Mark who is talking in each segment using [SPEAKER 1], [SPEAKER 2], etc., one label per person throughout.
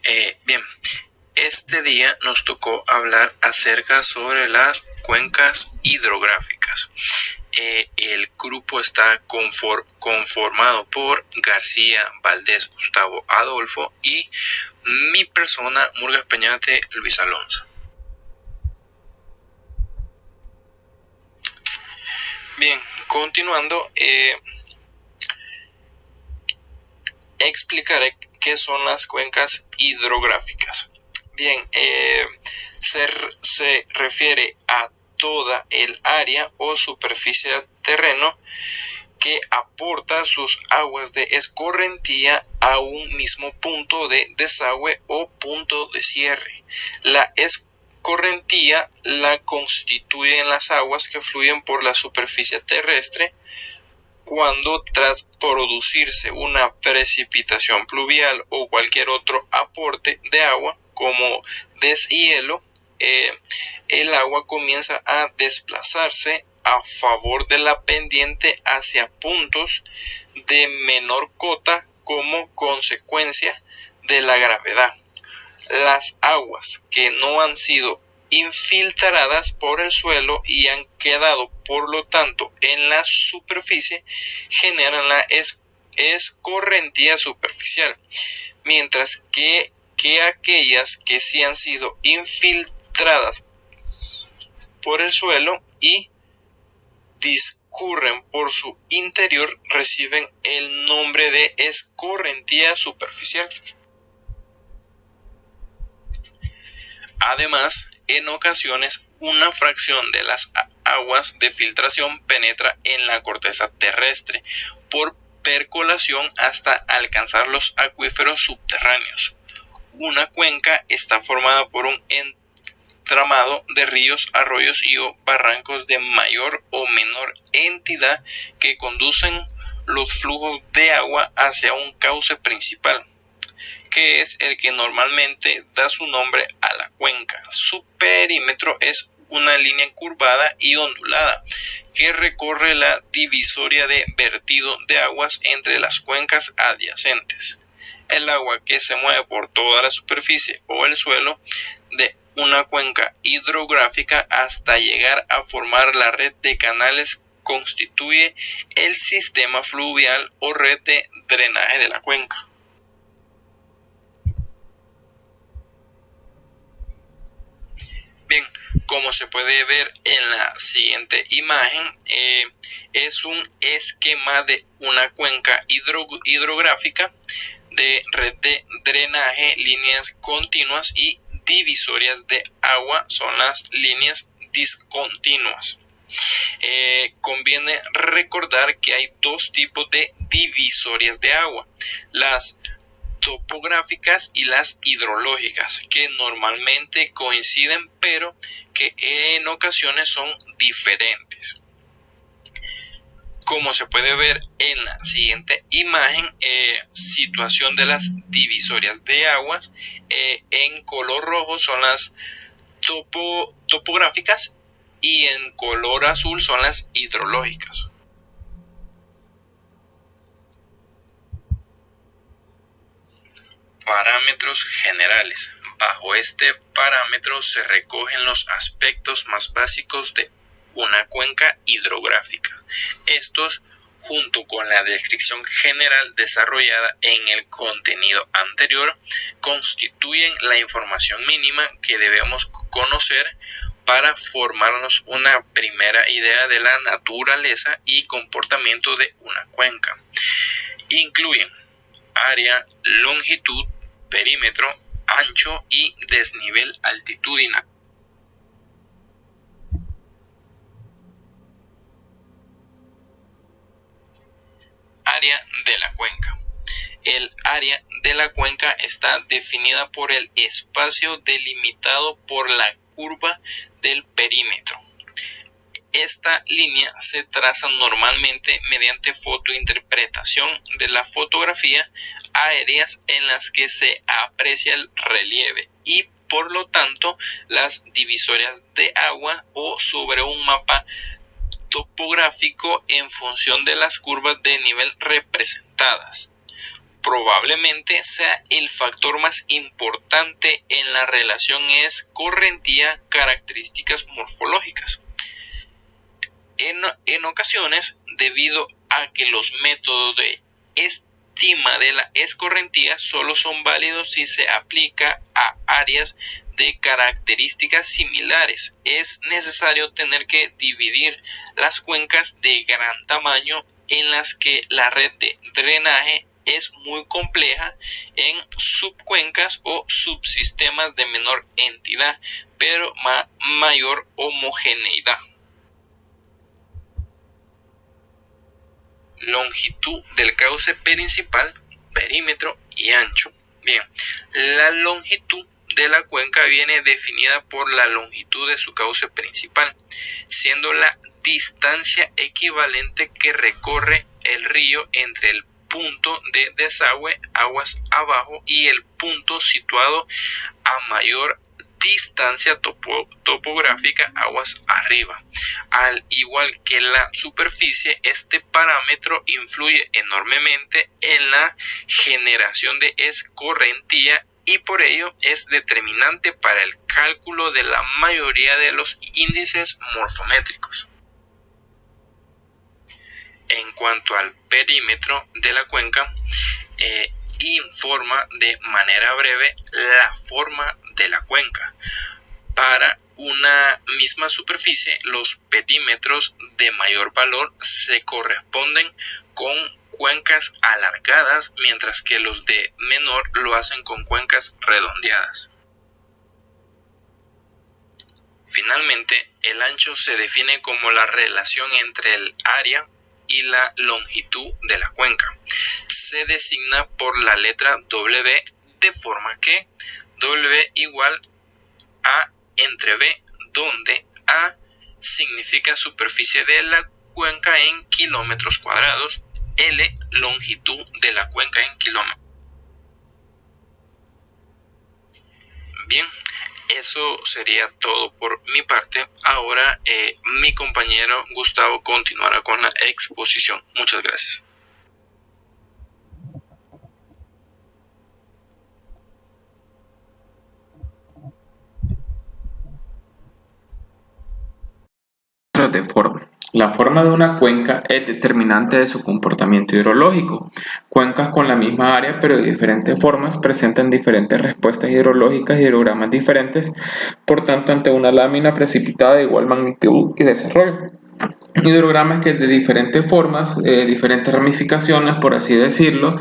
[SPEAKER 1] Bien, este día nos tocó hablar acerca sobre las cuencas hidrográficas. El grupo está conformado por García, Valdés, Gustavo, Adolfo y mi persona, Murgas Peñate, Luis Alonso. Bien, continuando, explicaré qué son las cuencas hidrográficas. Bien, se refiere a toda el área o superficie del terreno que aporta sus aguas de escorrentía a un mismo punto de desagüe o punto de cierre. La escorrentía la constituyen las aguas que fluyen por la superficie terrestre cuando, tras producirse una precipitación pluvial o cualquier otro aporte de agua como deshielo, el agua comienza a desplazarse a favor de la pendiente hacia puntos de menor cota como consecuencia de la gravedad. Las aguas que no han sido infiltradas por el suelo y han quedado por lo tanto en la superficie generan la escorrentía superficial, mientras que aquellas que sí han sido infiltradas por el suelo y discurren por su interior reciben el nombre de escorrentía superficial. Además, en ocasiones, una fracción de las aguas de filtración penetra en la corteza terrestre por percolación hasta alcanzar los acuíferos subterráneos. Una cuenca está formada por un entramado de ríos, arroyos y barrancos de mayor o menor entidad que conducen los flujos de agua hacia un cauce principal, que es el que normalmente da su nombre a la cuenca. Su perímetro es una línea curvada y ondulada que recorre la divisoria de vertido de aguas entre las cuencas adyacentes. El agua que se mueve por toda la superficie o el suelo de una cuenca hidrográfica hasta llegar a formar la red de canales constituye el sistema fluvial o red de drenaje de la cuenca. Bien, como se puede ver en la siguiente imagen, es un esquema de una cuenca hidrográfica de red de drenaje, líneas continuas y divisorias de agua son las líneas discontinuas. Conviene recordar que hay dos tipos de divisorias de agua: las topográficas y las hidrológicas, que normalmente coinciden pero que en ocasiones son diferentes. Como se puede ver en la siguiente imagen, situación de las divisorias de aguas, en color rojo son las topográficas y en color azul son las hidrológicas. Parámetros generales. Bajo este parámetro se recogen los aspectos más básicos de una cuenca hidrográfica. Estos, junto con la descripción general desarrollada en el contenido anterior, constituyen la información mínima que debemos conocer para formarnos una primera idea de la naturaleza y comportamiento de una cuenca. Incluyen área, longitud, perímetro, ancho y desnivel altitudinal. Área de la cuenca. El área de la cuenca está definida por el espacio delimitado por la curva del perímetro. Esta línea se traza normalmente mediante fotointerpretación de la fotografía aéreas en las que se aprecia el relieve y por lo tanto las divisorias de agua o sobre un mapa topográfico en función de las curvas de nivel representadas. probablemente sea el factor más importante en la relación escorrentía-características morfológicas. En ocasiones, debido a que los métodos de estima de la escorrentía solo son válidos si se aplica a áreas de características similares, es necesario tener que dividir las cuencas de gran tamaño en las que la red de drenaje es muy compleja en subcuencas o subsistemas de menor entidad, pero mayor homogeneidad. Longitud del cauce principal, perímetro y ancho. Bien, la longitud de la cuenca viene definida por la longitud de su cauce principal, siendo la distancia equivalente que recorre el río entre el punto de desagüe aguas abajo y el punto situado a mayor distancia topográfica aguas arriba. Al igual que la superficie, este parámetro influye enormemente en la generación de escorrentía y por ello es determinante para el cálculo de la mayoría de los índices morfométricos. En cuanto al perímetro de la cuenca, informa de manera breve la forma de la cuenca. Para una misma superficie, los perímetros de mayor valor se corresponden con cuencas alargadas, mientras que los de menor lo hacen con cuencas redondeadas. Finalmente, el ancho se define como la relación entre el área y la longitud de la cuenca. Se designa por la letra W, de forma que W igual A entre B, donde A significa superficie de la cuenca en kilómetros cuadrados, L longitud de la cuenca en kilómetros. Bien, eso sería todo por mi parte. Ahora mi compañero Gustavo continuará con la exposición. Muchas gracias.
[SPEAKER 2] De forma. La forma de una cuenca es determinante de su comportamiento hidrológico. Cuencas con la misma área pero de diferentes formas presentan diferentes respuestas hidrológicas y hidrogramas diferentes, por tanto ante una lámina precipitada de igual magnitud y desarrollo. Hidrogramas que de diferentes formas, diferentes ramificaciones, por así decirlo,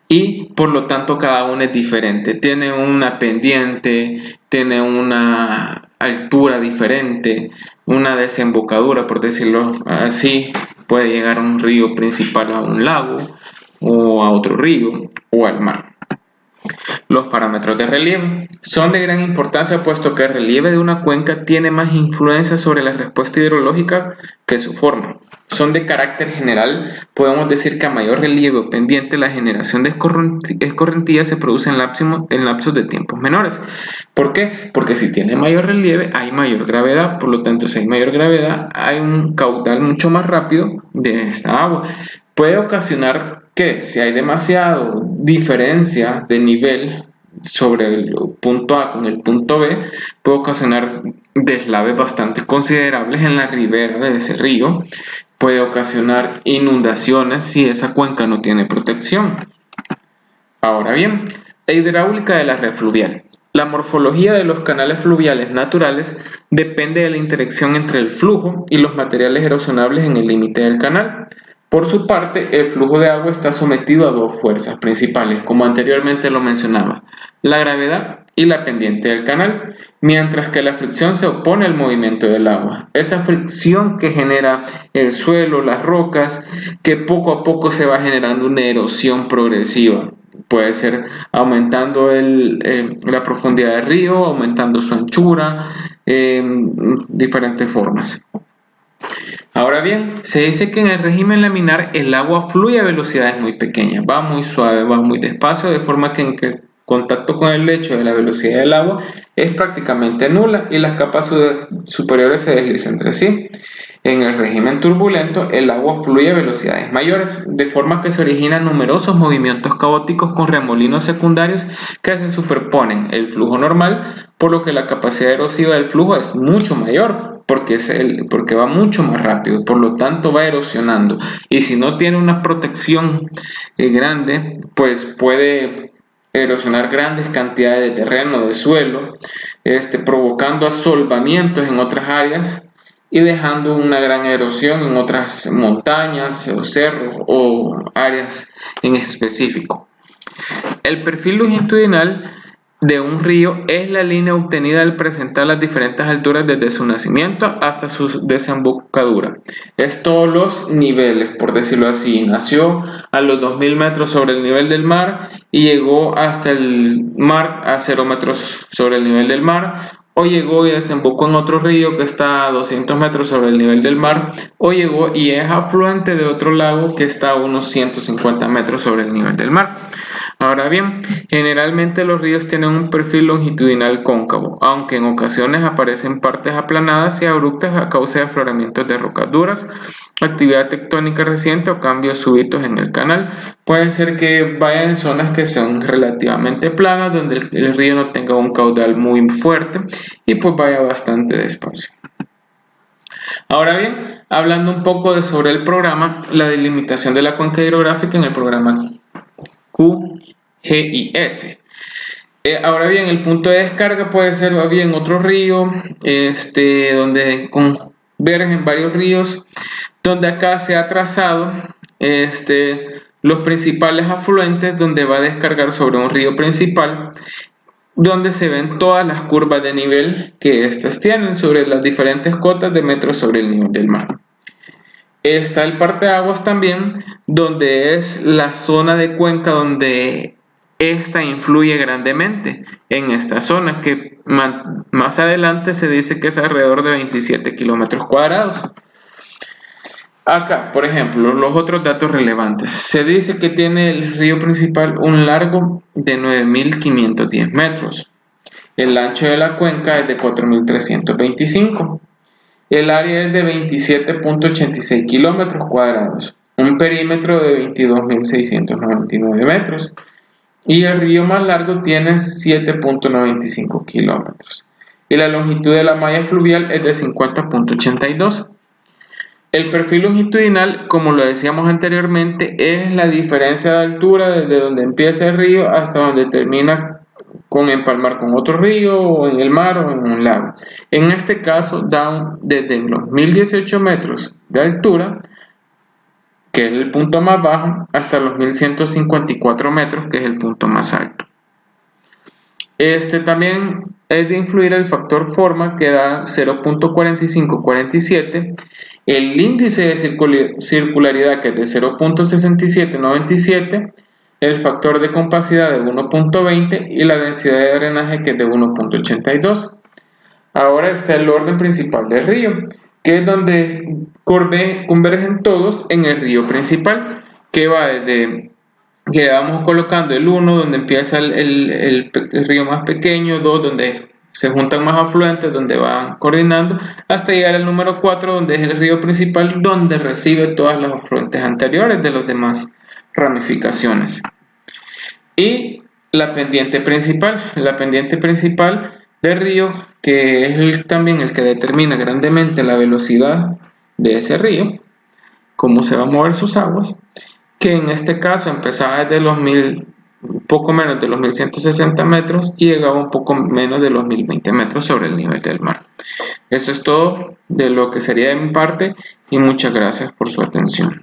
[SPEAKER 2] y por lo tanto cada uno es diferente. Tiene una pendiente, tiene una altura diferente, una desembocadura, por decirlo así, puede llegar a un río principal a un lago o a otro río o al mar. Los parámetros de relieve son de gran importancia, puesto que el relieve de una cuenca tiene más influencia sobre la respuesta hidrológica que su forma. Son de carácter general, podemos decir que a mayor relieve o pendiente la generación de escorrentía se produce en lapsos de tiempos menores. ¿Por qué? Porque si tiene mayor relieve hay mayor gravedad, por lo tanto si hay mayor gravedad hay un caudal mucho más rápido de esta agua. Puede ocasionar que si hay demasiada diferencia de nivel sobre el punto A con el punto B, puede ocasionar deslaves bastante considerables en la ribera de ese río, puede ocasionar inundaciones si esa cuenca no tiene protección. Ahora bien, la hidráulica de la red fluvial. La morfología de los canales fluviales naturales depende de la interacción entre el flujo y los materiales erosionables en el límite del canal. Por su parte, el flujo de agua está sometido a dos fuerzas principales, como anteriormente lo mencionaba, la gravedad y la pendiente del canal, mientras que la fricción se opone al movimiento del agua. Esa fricción que genera el suelo, las rocas, que poco a poco se va generando una erosión progresiva. Puede ser aumentando la profundidad del río, aumentando su anchura, diferentes formas. Ahora bien, se dice que en el régimen laminar el agua fluye a velocidades muy pequeñas, va muy suave, va muy despacio, de forma que en el contacto con el lecho de la velocidad del agua es prácticamente nula y las capas superiores se deslizan entre sí. En el régimen turbulento, el agua fluye a velocidades mayores, de forma que se originan numerosos movimientos caóticos con remolinos secundarios que se superponen el flujo normal, por lo que la capacidad erosiva del flujo es mucho mayor, porque va mucho más rápido, por lo tanto va erosionando. Y si no tiene una protección grande, pues puede erosionar grandes cantidades de terreno, de suelo, provocando asolvamientos en otras áreas y dejando una gran erosión en otras montañas o cerros o áreas en específico. El perfil longitudinal de un río es la línea obtenida al presentar las diferentes alturas desde su nacimiento hasta su desembocadura. Es todos los niveles, por decirlo así. Nació a los 2000 metros sobre el nivel del mar y llegó hasta el mar a 0 metros sobre el nivel del mar, o llegó y desembocó en otro río que está a 200 metros sobre el nivel del mar, o llegó y es afluente de otro lago que está a unos 150 metros sobre el nivel del mar. Ahora bien, generalmente los ríos tienen un perfil longitudinal cóncavo, aunque en ocasiones aparecen partes aplanadas y abruptas a causa de afloramientos de rocas duras, actividad tectónica reciente o cambios súbitos en el canal. Puede ser que vaya en zonas que son relativamente planas, donde el río no tenga un caudal muy fuerte y pues vaya bastante despacio. Ahora bien, hablando un poco sobre el programa, la delimitación de la cuenca hidrográfica en el programa QGIS. Ahora bien, el punto de descarga puede ser bien otro río, donde convergen varios ríos, donde acá se ha trazado los principales afluentes, donde va a descargar sobre un río principal, donde se ven todas las curvas de nivel que éstas tienen sobre las diferentes cotas de metros sobre el nivel del mar. Está el parteaguas también, donde es la zona de cuenca donde esta influye grandemente en esta zona, que más adelante se dice que es alrededor de 27 kilómetros cuadrados. Acá, por ejemplo, los otros datos relevantes. Se dice que tiene el río principal un largo de 9.510 metros. El ancho de la cuenca es de 4.325. El área es de 27.86 kilómetros cuadrados, un perímetro de 22.699 metros, y el río más largo tiene 7.95 kilómetros, y la longitud de la malla fluvial es de 50.82. El perfil longitudinal, como lo decíamos anteriormente, es la diferencia de altura desde donde empieza el río hasta donde termina con empalmar con otro río o en el mar o en un lago. En este caso da desde los 1018 metros de altura, que es el punto más bajo, hasta los 1154 metros, que es el punto más alto. También es de influir el factor forma, que da 0.4547, el índice de circularidad, que es de 0.6797, el factor de compacidad de 1.20 y la densidad de drenaje, que es de 1.82. Ahora está el orden principal del río, que es donde convergen todos en el río principal, que va desde que vamos colocando el 1, donde empieza el río más pequeño, 2, donde se juntan más afluentes, donde van coordinando, hasta llegar al número 4, donde es el río principal, donde recibe todas las afluentes anteriores de las demás ramificaciones. Y la pendiente principal del río, que es también el que determina grandemente la velocidad de ese río, cómo se va a mover sus aguas, que en este caso empezaba desde un poco menos de los 1160 metros y llegaba un poco menos de los 1020 metros sobre el nivel del mar. Eso es todo de lo que sería de mi parte y muchas gracias por su atención.